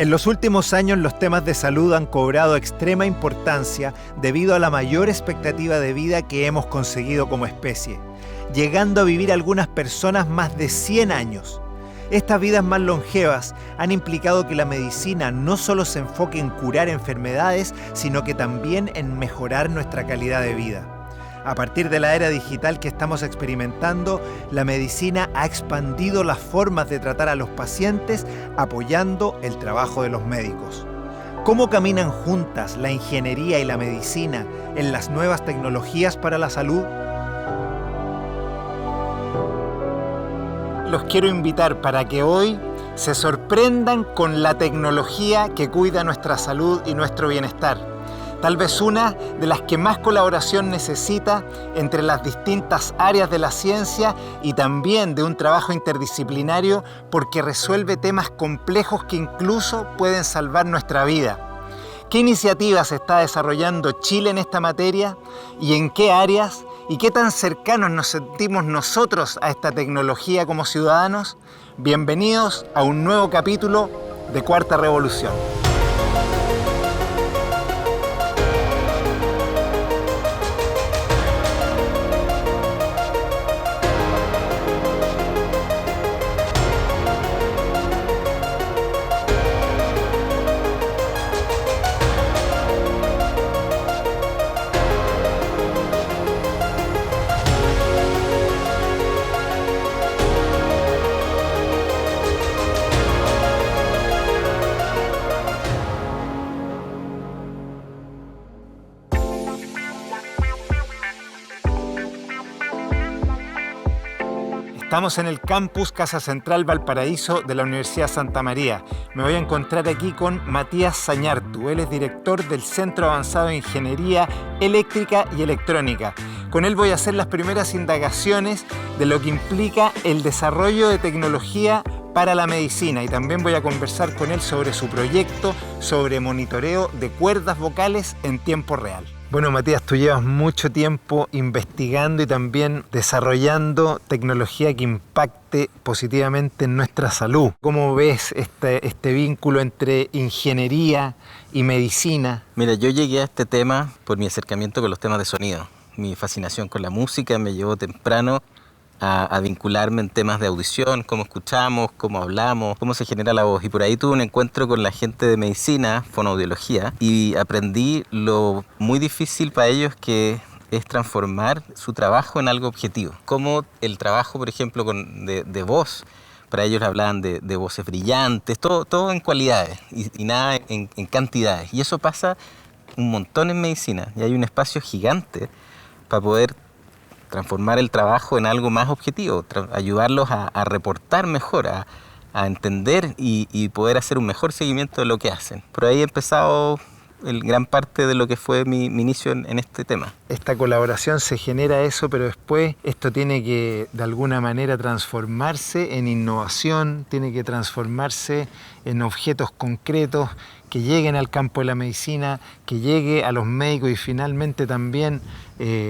En los últimos años los temas de salud han cobrado extrema importancia debido a la mayor expectativa de vida que hemos conseguido como especie, llegando a vivir algunas personas más de 100 años. Estas vidas más longevas han implicado que la medicina no solo se enfoque en curar enfermedades, sino que también en mejorar nuestra calidad de vida. A partir de la era digital que estamos experimentando, la medicina ha expandido las formas de tratar a los pacientes, apoyando el trabajo de los médicos. ¿Cómo caminan juntas la ingeniería y la medicina en las nuevas tecnologías para la salud? Los quiero invitar para que hoy se sorprendan con la tecnología que cuida nuestra salud y nuestro bienestar. Tal vez una de las que más colaboración necesita entre las distintas áreas de la ciencia y también de un trabajo interdisciplinario, porque resuelve temas complejos que incluso pueden salvar nuestra vida. ¿Qué iniciativas está desarrollando Chile en esta materia y en qué áreas? ¿Y qué tan cercanos nos sentimos nosotros a esta tecnología como ciudadanos? Bienvenidos a un nuevo capítulo de Cuarta Revolución. Estamos en el campus Casa Central Valparaíso de la Universidad Santa María. Me voy a encontrar aquí con Matías Zañartu. Él es director del Centro Avanzado de Ingeniería Eléctrica y Electrónica. Con él voy a hacer las primeras indagaciones de lo que implica el desarrollo de tecnología para la medicina, y también voy a conversar con él sobre su proyecto sobre monitoreo de cuerdas vocales en tiempo real. Bueno, Matías, tú llevas mucho tiempo investigando y también desarrollando tecnología que impacte positivamente en nuestra salud. ¿Cómo ves este vínculo entre ingeniería y medicina? Mira, yo llegué a este tema por mi acercamiento con los temas de sonido. Mi fascinación con la música me llevó temprano a vincularme en temas de audición, cómo escuchamos, cómo hablamos, cómo se genera la voz. Y por ahí tuve un encuentro con la gente de medicina, fonoaudiología, y aprendí lo muy difícil para ellos que es transformar su trabajo en algo objetivo. Como el trabajo, por ejemplo, de voz, para ellos hablaban de voces brillantes, todo en cualidades y nada en cantidades. Y eso pasa un montón en medicina, y hay un espacio gigante para poder transformar el trabajo en algo más objetivo, ayudarlos a reportar mejor, a entender y poder hacer un mejor seguimiento de lo que hacen. Por ahí he empezado gran parte de lo que fue mi inicio en este tema. Esta colaboración se genera eso, pero después esto tiene que de alguna manera transformarse en innovación, tiene que transformarse en objetos concretos que lleguen al campo de la medicina, que llegue a los médicos y finalmente también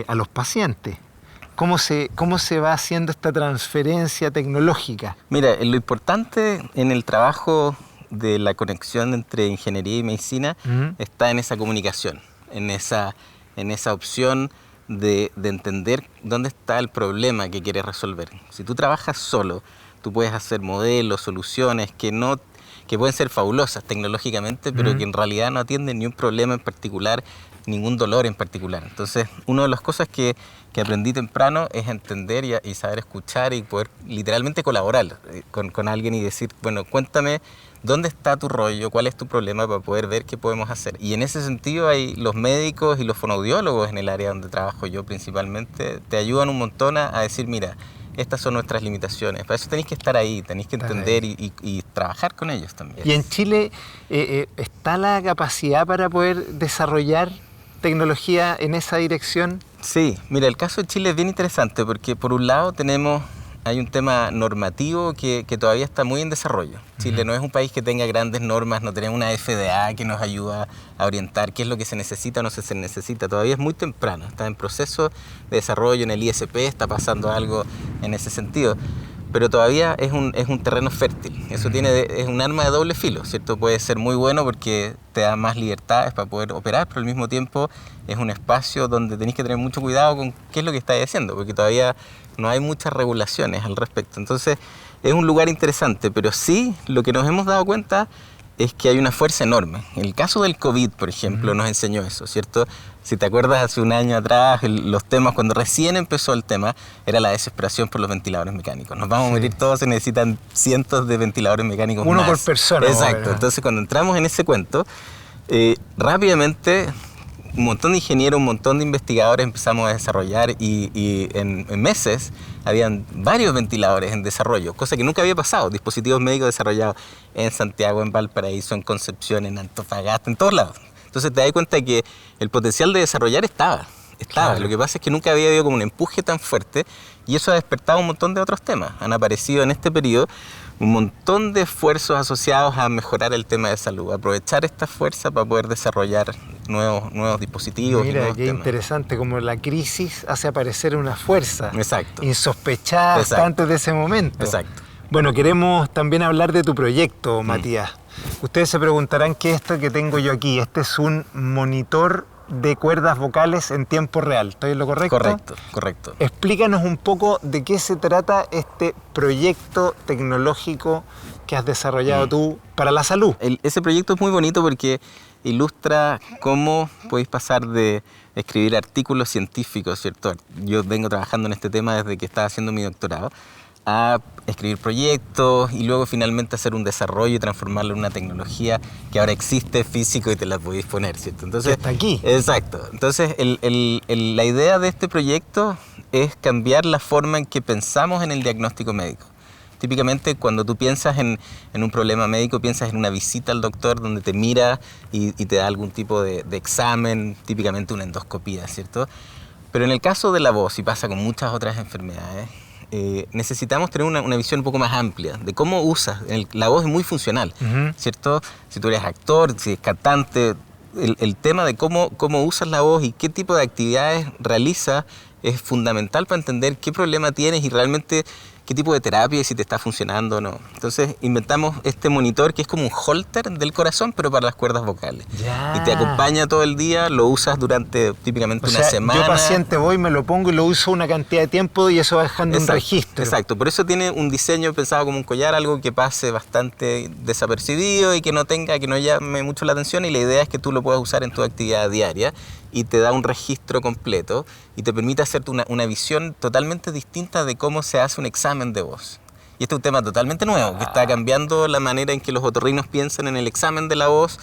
a los pacientes. ¿Cómo se va haciendo esta transferencia tecnológica? Mira, lo importante en el trabajo de la conexión entre ingeniería y medicina está en esa comunicación, en esa opción de entender dónde está el problema que quieres resolver. Si tú trabajas solo, tú puedes hacer modelos, soluciones que pueden ser fabulosas tecnológicamente, pero que en realidad no atienden ni un problema en particular, ningún dolor en particular. Entonces, una de las cosas que aprendí temprano es entender y saber escuchar y poder literalmente colaborar con alguien y decir, bueno, cuéntame dónde está tu rollo, cuál es tu problema para poder ver qué podemos hacer. Y en ese sentido hay los médicos y los fonoaudiólogos en el área donde trabajo yo principalmente, te ayudan un montón a decir, mira, estas son nuestras limitaciones. Para eso tenéis que estar ahí, tenéis que entender y trabajar con ellos también. ¿Y en Chile está la capacidad para poder desarrollar tecnología en esa dirección? Sí, mira, el caso de Chile es bien interesante porque por un lado hay un tema normativo que todavía está muy en desarrollo. Chile no es un país que tenga grandes normas, no tenemos una FDA que nos ayuda a orientar qué es lo que se necesita o no se necesita. Todavía es muy temprano, está en proceso de desarrollo en el ISP, está pasando algo en ese sentido. pero todavía es un terreno fértil. Eso es un arma de doble filo, ¿cierto? Puede ser muy bueno porque te da más libertades para poder operar, pero al mismo tiempo es un espacio donde tenés que tener mucho cuidado con qué es lo que estás haciendo, porque todavía no hay muchas regulaciones al respecto. Entonces, es un lugar interesante, pero sí lo que nos hemos dado cuenta es que hay una fuerza enorme. El caso del COVID, por ejemplo, nos enseñó eso, ¿cierto? Si te acuerdas, hace un año atrás, los temas, cuando recién empezó el tema, era la desesperación por los ventiladores mecánicos. Nos vamos a morir todos, se necesitan cientos de ventiladores mecánicos Uno más. por persona. Exacto. Entonces, cuando entramos en ese cuento, rápidamente un montón de ingenieros, un montón de investigadores empezamos a desarrollar y en meses habían varios ventiladores en desarrollo, cosa que nunca había pasado, dispositivos médicos desarrollados en Santiago, en Valparaíso, en Concepción, en Antofagasta, en todos lados. Entonces te das cuenta que el potencial de desarrollar estaba. Claro. Lo que pasa es que nunca había habido como un empuje tan fuerte y eso ha despertado un montón de otros temas. Han aparecido en este periodo un montón de esfuerzos asociados a mejorar el tema de salud, aprovechar esta fuerza para poder desarrollar nuevos dispositivos. Mira, nuevos qué temas. Interesante, como la crisis hace aparecer una fuerza. Exacto. Insospechada hasta antes de ese momento. Exacto. Bueno, queremos también hablar de tu proyecto, Matías. Ustedes se preguntarán qué es esto que tengo yo aquí. Este es un monitor de cuerdas vocales en tiempo real. ¿Estoy en lo correcto? Correcto. Explícanos un poco de qué se trata este proyecto tecnológico que has desarrollado tú para la salud. Ese proyecto es muy bonito porque ilustra cómo podéis pasar de escribir artículos científicos, ¿cierto? Yo vengo trabajando en este tema desde que estaba haciendo mi doctorado, a escribir proyectos y luego finalmente hacer un desarrollo y transformarlo en una tecnología que ahora existe físico y te la podéis poner, ¿cierto? Entonces, está aquí. Exacto. Entonces, la idea de este proyecto es cambiar la forma en que pensamos en el diagnóstico médico. Típicamente, cuando tú piensas en un problema médico, piensas en una visita al doctor donde te mira y te da algún tipo de examen, típicamente una endoscopía, ¿cierto? Pero en el caso de la voz, y pasa con muchas otras enfermedades, necesitamos tener una visión un poco más amplia de cómo usas. La voz es muy funcional, ¿cierto? Si tú eres actor, si eres cantante, el tema de cómo usas la voz y qué tipo de actividades realizas es fundamental para entender qué problema tienes y realmente qué tipo de terapia y si te está funcionando o no. Entonces inventamos este monitor que es como un holter del corazón, pero para las cuerdas vocales. Ya. Y te acompaña todo el día, lo usas durante típicamente una semana. Yo paciente voy, me lo pongo y lo uso una cantidad de tiempo y eso va dejando un registro. Exacto, por eso tiene un diseño pensado como un collar, algo que pase bastante desapercibido y que no llame mucho la atención, y la idea es que tú lo puedas usar en tu actividad diaria y te da un registro completo y te permite hacerte una visión totalmente distinta de cómo se hace un examen de voz. Y este es un tema totalmente nuevo, que está cambiando la manera en que los otorrinos piensan en el examen de la voz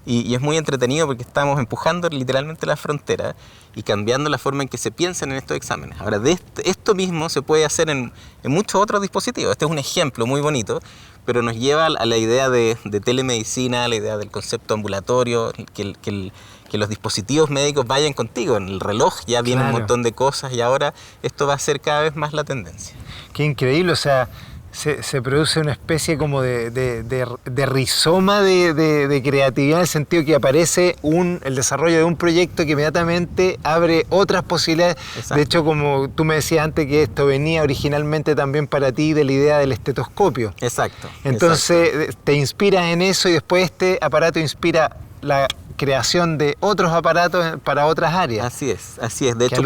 y es muy entretenido porque estamos empujando literalmente la frontera y cambiando la forma en que se piensan en estos exámenes. Ahora, esto mismo se puede hacer en muchos otros dispositivos. Este es un ejemplo muy bonito, pero nos lleva a la idea de telemedicina, a la idea del concepto ambulatorio, que los dispositivos médicos vayan contigo. En el reloj ya viene un montón de cosas y ahora esto va a ser cada vez más la tendencia. Qué increíble, o sea, se produce una especie como de rizoma de creatividad, en el sentido que aparece el desarrollo de un proyecto que inmediatamente abre otras posibilidades. Exacto. De hecho, como tú me decías antes, que esto venía originalmente también para ti de la idea del estetoscopio. Exacto. Entonces te inspiras en eso y después este aparato inspira la creación de otros aparatos para otras áreas. Así es. De hecho,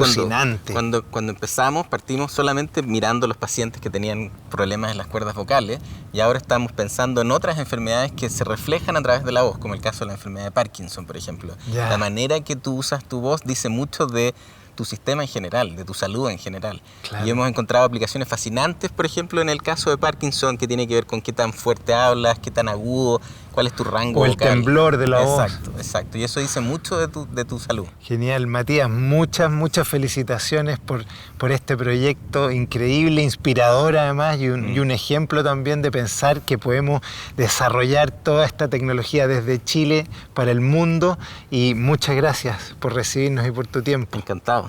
cuando empezamos, partimos solamente mirando a los pacientes que tenían problemas en las cuerdas vocales y ahora estamos pensando en otras enfermedades que se reflejan a través de la voz, como el caso de la enfermedad de Parkinson, por ejemplo. Ya. La manera que tú usas tu voz dice mucho de tu sistema en general, de tu salud en general. Claro. Y hemos encontrado aplicaciones fascinantes, por ejemplo, en el caso de Parkinson, que tiene que ver con qué tan fuerte hablas, qué tan agudo, cuál es tu rango vocal. O el temblor de la voz. Exacto. Y eso dice mucho de tu salud. Genial, Matías. Muchas felicitaciones por este proyecto increíble, inspirador además, y un ejemplo también de pensar que podemos desarrollar toda esta tecnología desde Chile para el mundo. Y muchas gracias por recibirnos y por tu tiempo. Encantado.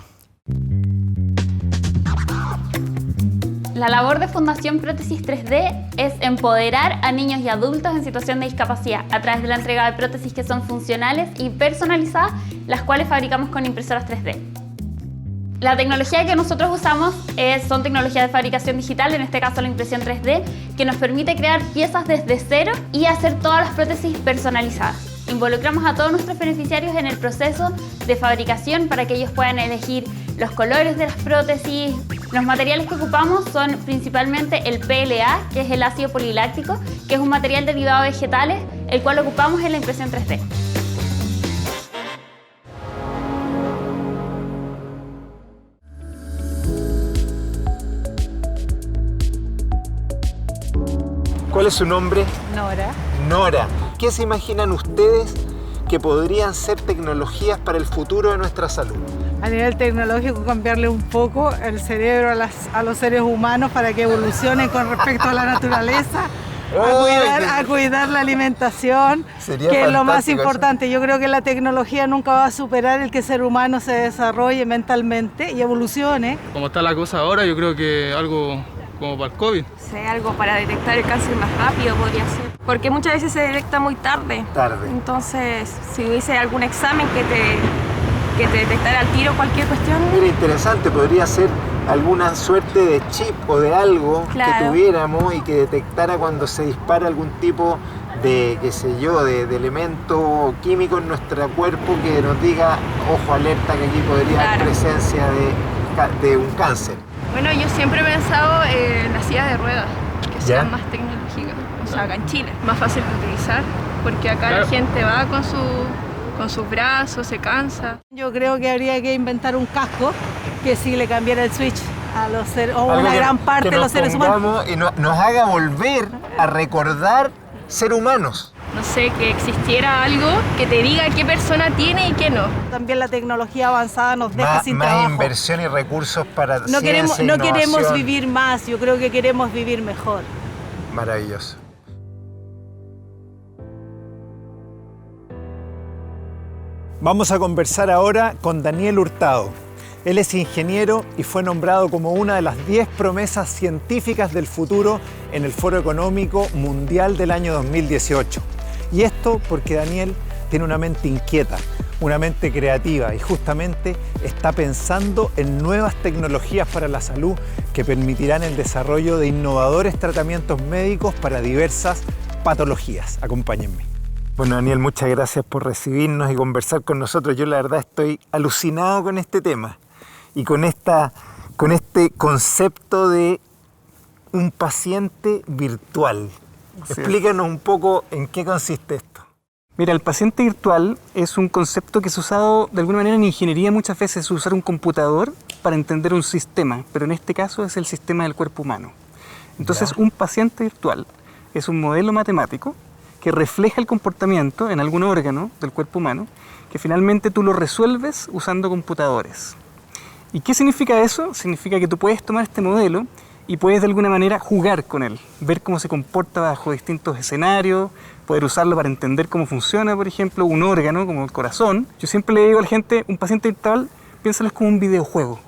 La labor de Fundación Prótesis 3D es empoderar a niños y adultos en situación de discapacidad a través de la entrega de prótesis que son funcionales y personalizadas, las cuales fabricamos con impresoras 3D. La tecnología que nosotros usamos son tecnologías de fabricación digital, en este caso la impresión 3D, que nos permite crear piezas desde cero y hacer todas las prótesis personalizadas. Involucramos a todos nuestros beneficiarios en el proceso de fabricación para que ellos puedan elegir los colores de las prótesis. Los materiales que ocupamos son principalmente el PLA, que es el ácido poliláctico, que es un material derivado de vegetales, el cual ocupamos en la impresión 3D. ¿Cuál es su nombre? Nora. Nora. ¿Qué se imaginan ustedes que podrían ser tecnologías para el futuro de nuestra salud? A nivel tecnológico, cambiarle un poco el cerebro a los seres humanos para que evolucionen con respecto a la naturaleza, a cuidar la alimentación, que es lo más importante. Yo creo que la tecnología nunca va a superar el que el ser humano se desarrolle mentalmente y evolucione. Como está la cosa ahora, yo creo que algo como para el COVID. Sí, algo para detectar el cáncer más rápido podría ser, porque muchas veces se detecta muy tarde. Entonces, si hubiese algún examen que te detectara al tiro cualquier cuestión. Mira, interesante, podría ser alguna suerte de chip o de algo que tuviéramos y que detectara cuando se dispara algún tipo de, qué sé yo, de elemento químico en nuestro cuerpo que nos diga, ojo, alerta, que aquí podría haber presencia de un cáncer. Bueno, yo siempre he pensado en las sillas de ruedas, que sean más tecnológicas. O sea, acá en Chile, más fácil de utilizar, porque acá la gente va con sus brazos, se cansa. Yo creo que habría que inventar un casco que sí le cambiara el switch a los seres, o una gran parte de los seres humanos. Y nos haga volver a recordar ser humanos. No sé, que existiera algo que te diga qué persona tiene y qué no. También la tecnología avanzada nos deja sin trabajo. Más inversión y recursos para no queremos vivir más, yo creo que queremos vivir mejor. Maravilloso. Vamos a conversar ahora con Daniel Hurtado. Él es ingeniero y fue nombrado como una de las 10 promesas científicas del futuro en el Foro Económico Mundial del año 2018. Y esto porque Daniel tiene una mente inquieta, una mente creativa y justamente está pensando en nuevas tecnologías para la salud que permitirán el desarrollo de innovadores tratamientos médicos para diversas patologías. Acompáñenme. Bueno, Daniel, muchas gracias por recibirnos y conversar con nosotros. Yo la verdad estoy alucinado con este tema y con este concepto de un paciente virtual. Explícanos un poco en qué consiste esto. Mira, el paciente virtual es un concepto que se ha usado de alguna manera en ingeniería muchas veces, usar un computador para entender un sistema, pero en este caso es el sistema del cuerpo humano. Entonces, un paciente virtual es un modelo matemático que refleja el comportamiento en algún órgano del cuerpo humano, que finalmente tú lo resuelves usando computadores. ¿Y qué significa eso? Significa que tú puedes tomar este modelo y puedes de alguna manera jugar con él, ver cómo se comporta bajo distintos escenarios, poder usarlo para entender cómo funciona, por ejemplo, un órgano como el corazón. Yo siempre le digo a la gente, un paciente virtual, piénsalo como un videojuego.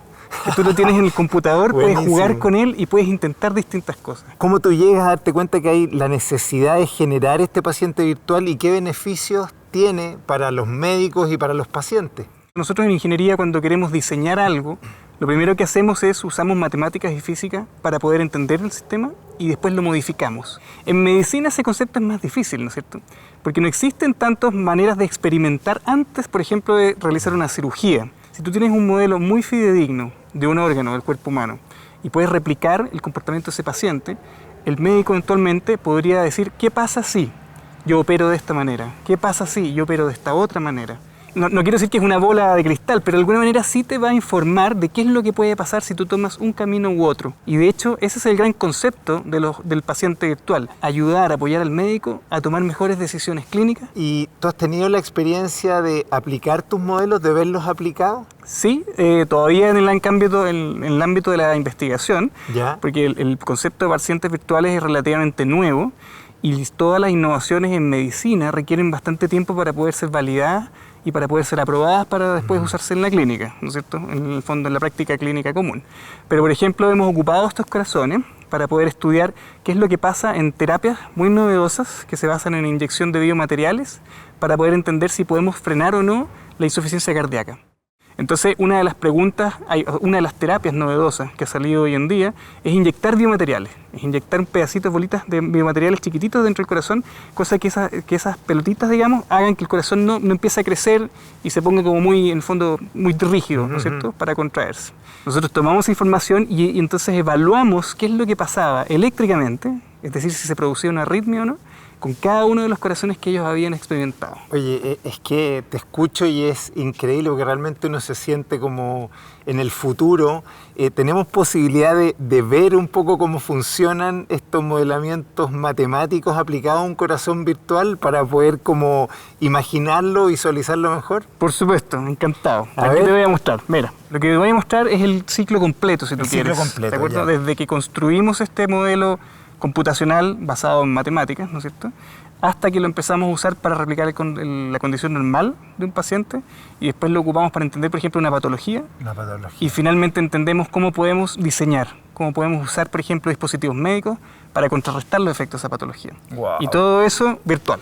Que tú lo tienes en el computador, puedes jugar con él y puedes intentar distintas cosas. ¿Cómo tú llegas a darte cuenta que hay la necesidad de generar este paciente virtual y qué beneficios tiene para los médicos y para los pacientes? Nosotros en ingeniería, cuando queremos diseñar algo, lo primero que hacemos es usamos matemáticas y física para poder entender el sistema y después lo modificamos. En medicina ese concepto es más difícil, ¿no es cierto? Porque no existen tantas maneras de experimentar antes, por ejemplo, de realizar una cirugía. Si tú tienes un modelo muy fidedigno de un órgano del cuerpo humano y puedes replicar el comportamiento de ese paciente, el médico eventualmente podría decir, ¿qué pasa si yo opero de esta manera? ¿Qué pasa si yo opero de esta otra manera? No quiero decir que es una bola de cristal, pero de alguna manera sí te va a informar de qué es lo que puede pasar si tú tomas un camino u otro. Y de hecho, ese es el gran concepto del paciente virtual. Ayudar, apoyar al médico a tomar mejores decisiones clínicas. ¿Y tú has tenido la experiencia de aplicar tus modelos, de verlos aplicados? Sí, todavía en el ámbito de la investigación, porque el concepto de pacientes virtuales es relativamente nuevo y todas las innovaciones en medicina requieren bastante tiempo para poder ser validadas y para poder ser aprobadas para después usarse en la clínica, ¿no es cierto? En el fondo, en la práctica clínica común. Pero, por ejemplo, hemos ocupado estos corazones para poder estudiar qué es lo que pasa en terapias muy novedosas que se basan en inyección de biomateriales para poder entender si podemos frenar o no la insuficiencia cardíaca. Entonces, una de las preguntas, una de las terapias novedosas que ha salido hoy en día es inyectar biomateriales, es inyectar un pedacito de bolitas de biomateriales chiquititos dentro del corazón, cosa que esas pelotitas, digamos, hagan que el corazón no empiece a crecer y se ponga como muy, en el fondo, muy rígido, ¿no es cierto?, para contraerse. Nosotros tomamos información y entonces evaluamos qué es lo que pasaba eléctricamente, es decir, si se producía una arritmia o no, con cada uno de los corazones que ellos habían experimentado. Oye, es que te escucho y es increíble porque realmente uno se siente como en el futuro. Tenemos posibilidad de ver un poco cómo funcionan estos modelamientos matemáticos aplicados a un corazón virtual para poder como imaginarlo, visualizarlo mejor. Por supuesto, encantado. Aquí te voy a mostrar. Mira, lo que te voy a mostrar es el ciclo completo, si tú quieres. El ciclo completo, ¿de acuerdo? ya. Desde que construimos este modelo computacional basado en matemáticas, ¿no es cierto?, hasta que lo empezamos a usar para replicar la condición normal de un paciente y después lo ocupamos para entender, por ejemplo, una patología. Y finalmente entendemos cómo podemos diseñar, cómo podemos usar, por ejemplo, dispositivos médicos para contrarrestar los efectos de esa patología. Wow. Y todo eso virtual.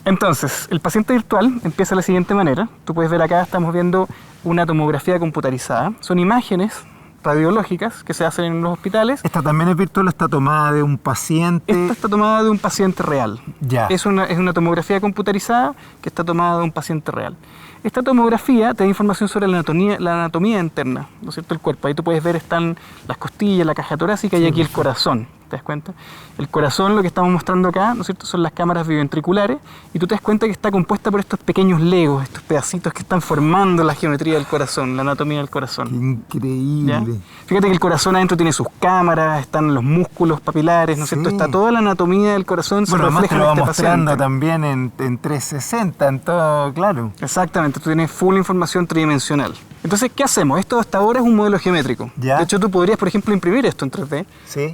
Entonces, el paciente virtual empieza de la siguiente manera. Tú puedes ver acá, estamos viendo una tomografía computarizada. Son imágenes radiológicas que se hacen en los hospitales. ¿Esta también es virtual? ¿Está tomada de un paciente? Esta está tomada de un paciente real. Ya. Es una tomografía computarizada que está tomada de un paciente real. Esta tomografía te da información sobre la anatomía interna, ¿no es cierto?, el cuerpo. Ahí tú puedes ver, están las costillas, la caja torácica y aquí el corazón. ¿Te das cuenta? El corazón, lo que estamos mostrando acá, ¿no es cierto?, son las cámaras biventriculares y tú te das cuenta que está compuesta por estos pequeños legos, estos pedacitos que están formando la geometría del corazón, la anatomía del corazón. Qué increíble. ¿Ya? Fíjate que el corazón adentro tiene sus cámaras, están los músculos papilares, ¿no es cierto? Está toda la anatomía del corazón, se refleja en este mostrando paciente. también en 360, en todo, claro. Exactamente, tú tienes full información tridimensional. Entonces, ¿qué hacemos? Esto hasta ahora es un modelo geométrico. ¿Ya? De hecho, tú podrías, por ejemplo, imprimir esto en 3D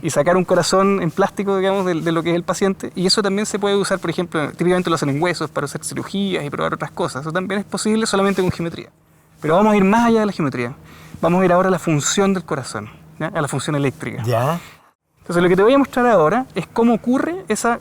y sacar un corazón en plástico, digamos, de lo que es el paciente. Y eso también se puede usar, por ejemplo, típicamente lo hacen en huesos para hacer cirugías y probar otras cosas. Eso también es posible solamente con geometría. Pero vamos a ir más allá de la geometría. Vamos a ir ahora a la función del corazón, ¿ya?, a la función eléctrica. ¿Ya? Entonces, lo que te voy a mostrar ahora es cómo ocurre esa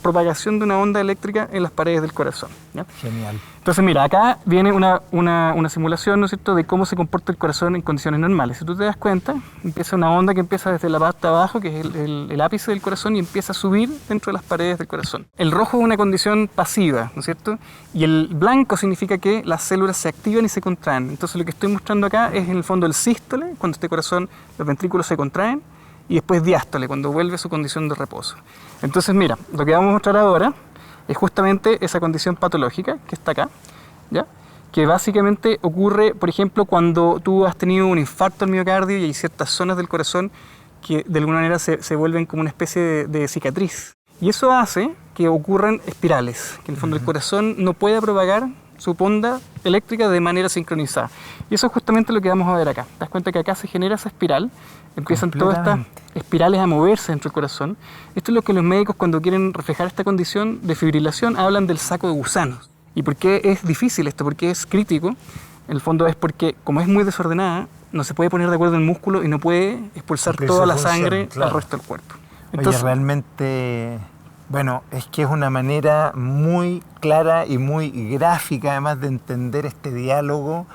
propagación de una onda eléctrica en las paredes del corazón, ¿ya? Genial. Entonces, mira, acá viene una simulación, ¿no es cierto?, de cómo se comporta el corazón en condiciones normales. Si tú te das cuenta, empieza una onda que empieza desde la parte de abajo, que es el ápice del corazón, y empieza a subir dentro de las paredes del corazón. El rojo es una condición pasiva, ¿no es cierto?, y el blanco significa que las células se activan y se contraen. Entonces, lo que estoy mostrando acá es, en el fondo, el sístole, cuando este corazón, los ventrículos se contraen, y después diástole, cuando vuelve a su condición de reposo. Entonces, mira, lo que vamos a mostrar ahora es justamente esa condición patológica que está acá, ¿ya?, que básicamente ocurre, por ejemplo, cuando tú has tenido un infarto al miocardio y hay ciertas zonas del corazón que de alguna manera se vuelven como una especie de cicatriz. Y eso hace que ocurran espirales, que en el fondo el corazón no pueda propagar su onda eléctrica de manera sincronizada. Y eso es justamente lo que vamos a ver acá. Te das cuenta que acá se genera esa espiral, empiezan todas estas espirales a moverse dentro del corazón. Esto es lo que los médicos, cuando quieren reflejar esta condición de fibrilación, hablan del saco de gusanos. ¿Y por qué es difícil esto? ¿Por qué es crítico? En el fondo es porque, como es muy desordenada, no se puede poner de acuerdo el músculo y no puede expulsar toda la sangre al resto del cuerpo. Entonces, oye, realmente, bueno, es que es una manera muy clara y muy gráfica, además, de entender este diálogo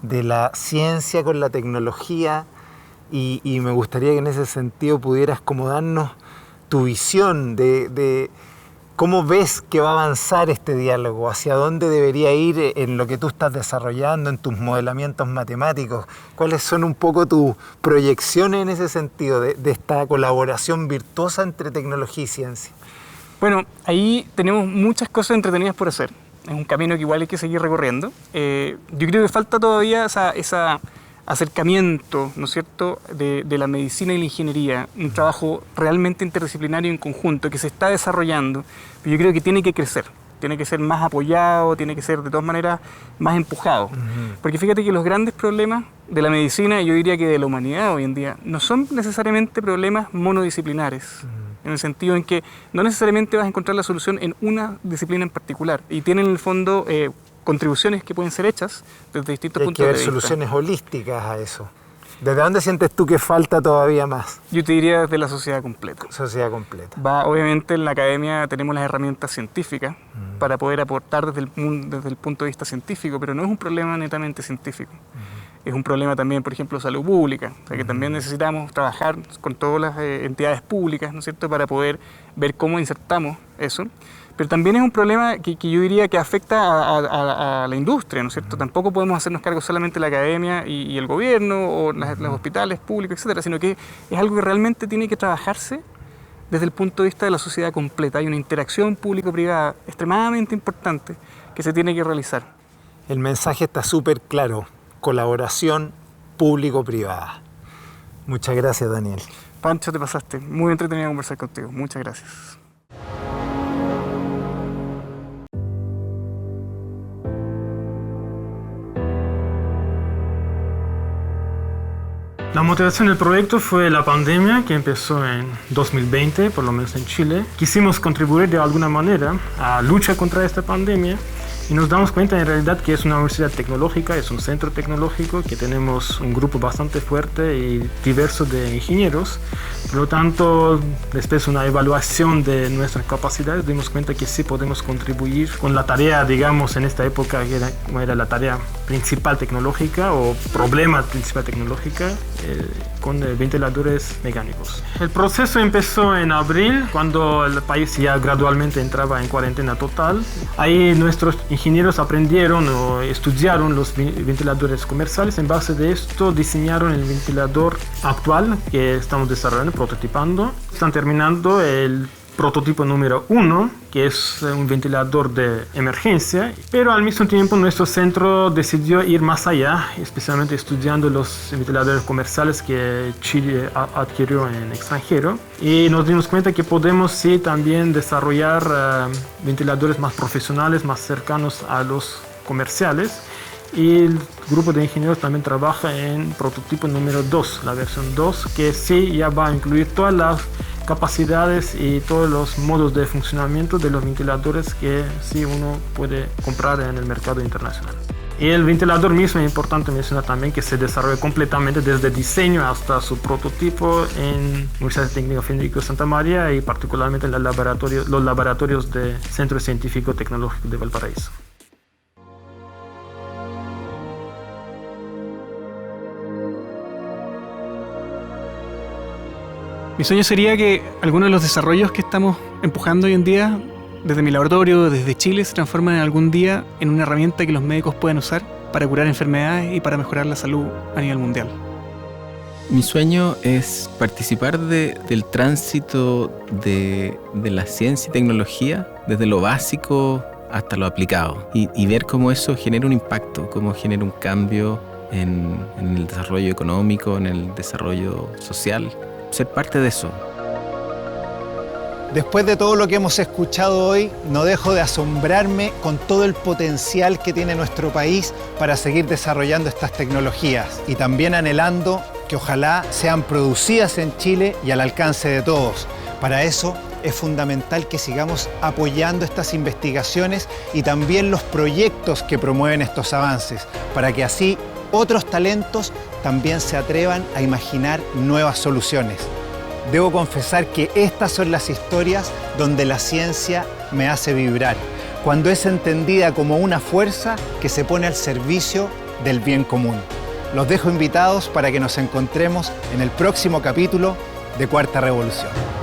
de la ciencia con la tecnología, y me gustaría que en ese sentido pudieras como darnos tu visión de cómo ves que va a avanzar este diálogo, hacia dónde debería ir en lo que tú estás desarrollando, en tus modelamientos matemáticos. ¿Cuáles son un poco tus proyecciones en ese sentido de esta colaboración virtuosa entre tecnología y ciencia? Bueno, ahí tenemos muchas cosas entretenidas por hacer. Es un camino que igual hay que seguir recorriendo. Yo creo que falta todavía ese acercamiento, ¿no es cierto?, de la medicina y la ingeniería, un trabajo realmente interdisciplinario en conjunto que se está desarrollando, pero yo creo que tiene que crecer, tiene que ser más apoyado, tiene que ser de todas maneras más empujado. Porque fíjate que los grandes problemas de la medicina, yo diría que de la humanidad hoy en día, no son necesariamente problemas monodisciplinares. En el sentido en que no necesariamente vas a encontrar la solución en una disciplina en particular, y tienen en el fondo contribuciones que pueden ser hechas desde distintos puntos de vista. Hay que ver soluciones holísticas a eso. ¿Desde dónde sientes tú que falta todavía más? Yo te diría desde la sociedad completa. Sociedad completa. Obviamente en la academia tenemos las herramientas científicas para poder aportar desde el punto de vista científico, pero no es un problema netamente científico. Es un problema también, por ejemplo, salud pública, o sea que también necesitamos trabajar con todas las entidades públicas, ¿no es cierto?, para poder ver cómo insertamos eso. Pero también es un problema que yo diría que afecta a la industria, ¿no es cierto? Tampoco podemos hacernos cargo solamente de la academia y el gobierno o los hospitales públicos, etcétera, sino que es algo que realmente tiene que trabajarse desde el punto de vista de la sociedad completa. Hay una interacción público-privada extremadamente importante que se tiene que realizar. El mensaje está súper claro: colaboración público-privada. Muchas gracias, Daniel. Pancho, te pasaste. Muy entretenido conversar contigo. Muchas gracias. La motivación del proyecto fue la pandemia que empezó en 2020, por lo menos en Chile. Quisimos contribuir de alguna manera a la lucha contra esta pandemia y nos damos cuenta en realidad que es una universidad tecnológica, es un centro tecnológico, que tenemos un grupo bastante fuerte y diverso de ingenieros. Por lo tanto, después de una evaluación de nuestras capacidades, dimos cuenta que sí podemos contribuir con la tarea, digamos, en esta época, que era la tarea principal tecnológica o problema principal tecnológica, con ventiladores mecánicos. El proceso empezó en abril, cuando el país ya gradualmente entraba en cuarentena total. Ahí nuestros ingenieros aprendieron o estudiaron los ventiladores comerciales. En base de esto diseñaron el ventilador actual que estamos desarrollando, prototipando. Están terminando el prototipo número 1, que es un ventilador de emergencia, pero al mismo tiempo nuestro centro decidió ir más allá, especialmente estudiando los ventiladores comerciales que Chile adquirió en extranjero, y nos dimos cuenta que podemos sí también desarrollar ventiladores más profesionales, más cercanos a los comerciales. Y el grupo de ingenieros también trabaja en prototipo número 2, la versión 2, que sí ya va a incluir todas las capacidades y todos los modos de funcionamiento de los ventiladores que sí uno puede comprar en el mercado internacional. Y el ventilador mismo, es importante mencionar también que se desarrolla completamente desde diseño hasta su prototipo en Universidad Técnica Federico Santa María y particularmente en los laboratorios del Centro Científico Tecnológico de Valparaíso. Mi sueño sería que algunos de los desarrollos que estamos empujando hoy en día, desde mi laboratorio, desde Chile, se transformen algún día en una herramienta que los médicos puedan usar para curar enfermedades y para mejorar la salud a nivel mundial. Mi sueño es participar del tránsito de la ciencia y tecnología, desde lo básico hasta lo aplicado, y ver cómo eso genera un impacto, cómo genera un cambio en el desarrollo económico, en el desarrollo social. Ser parte de eso. Después de todo lo que hemos escuchado hoy, no dejo de asombrarme con todo el potencial que tiene nuestro país para seguir desarrollando estas tecnologías y también anhelando que ojalá sean producidas en Chile y al alcance de todos. Para eso es fundamental que sigamos apoyando estas investigaciones y también los proyectos que promueven estos avances, para que así otros talentos también se atrevan a imaginar nuevas soluciones. Debo confesar que estas son las historias donde la ciencia me hace vibrar, cuando es entendida como una fuerza que se pone al servicio del bien común. Los dejo invitados para que nos encontremos en el próximo capítulo de Cuarta Revolución.